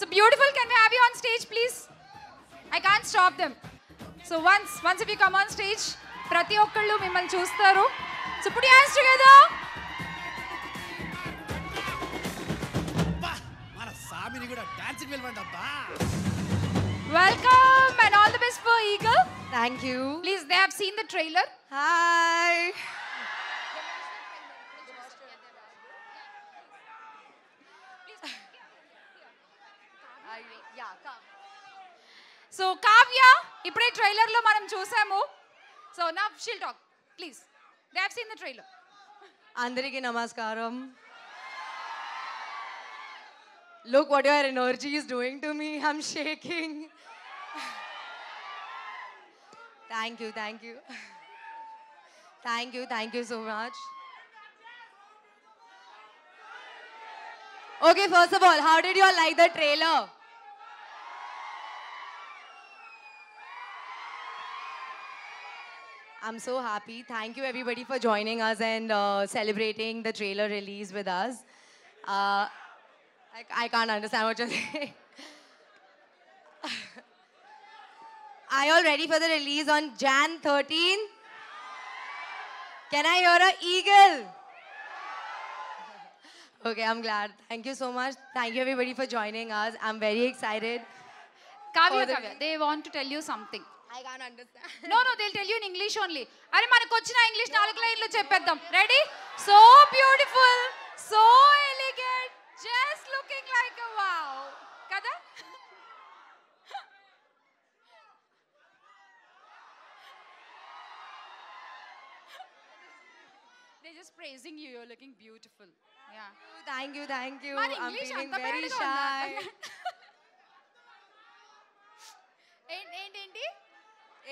So beautiful. Can we have you on stage, please? I can't stop them. So once if you come on stage, ప్రతి ఒక్కళ్ళు మిమ్మల్ని చూస్తారు. So put your hands together. మన సామిని కూడా dancing వెళ్ళమంటబ్బా. Welcome and all the best for Eagle. Thank you. Please, they have seen the trailer. Hi. So Kavya, ఇప్పుడే trailer లో మనం చూసాము. So now she'll talk. Please. They have seen the trailer. Andariki namaskaram. Look what your energy is doing to me. I'm shaking. Thank you. Thank you so much. Okay, first of all, how did you all like the trailer? I'm so happy. Thank you everybody for joining us and celebrating the trailer release with us. I can't understand what you're saying. Are you all ready for the release on Jan 13? Can I hear an eagle? Okay, I'm glad. Thank you so much. Thank you everybody for joining us. I'm very excited. Kavya, they want to tell you something. I can't understand. No, they'll tell you in English only. అరే మనకు వచ్చిన English 4 లైన్లు చెప్పేద్దాం. Ready? So beautiful, so elegant, just looking like a wow. కదా? They're just praising you. You're looking beautiful. Yeah. Thank you. మరి I'm English feeling అంత very bad గా shy.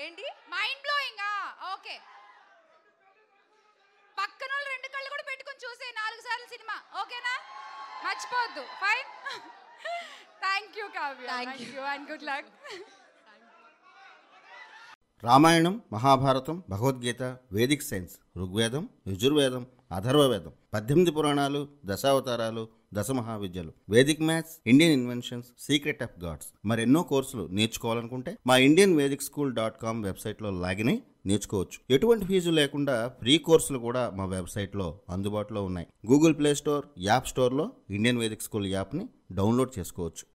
ఏంటి మైండ్ బ్లోయింగ్. ఓకే, పక్కన వాళ్ళు 2 కళ్ళు కూడా పెట్టుకొని చూసే 4 సార్లు సినిమా. ఓకేనా? మర్చిపోవద్దు. Fine. Thank you Kavya. Thank you and good luck. Ramayanam, Mahabharatam, Bhagavadgita, vedic science, Rigvedam, Yajurvedam, Atharvavedam, 18 పురాణాలు, దశావతారాలు, 10 మహావిద్యలు, vedic maths, Indian inventions, secret of gods, మరెన్నో కోర్సులు నేర్చుకోవాలనుకుంటే మా indianvedicSchool.com వెబ్సైట్లో లాగిన్ అయి నేర్చుకోవచ్చు. ఎటువంటి ఫీజు లేకుండా ఫ్రీ కోర్సులు కూడా మా వెబ్సైట్లో అందుబాటులో ఉన్నాయి. గూగుల్ ప్లే స్టోర్, యాప్ స్టోర్లో ఇండియన్ వేదిక్ స్కూల్ యాప్ని డౌన్లోడ్ చేసుకోవచ్చు.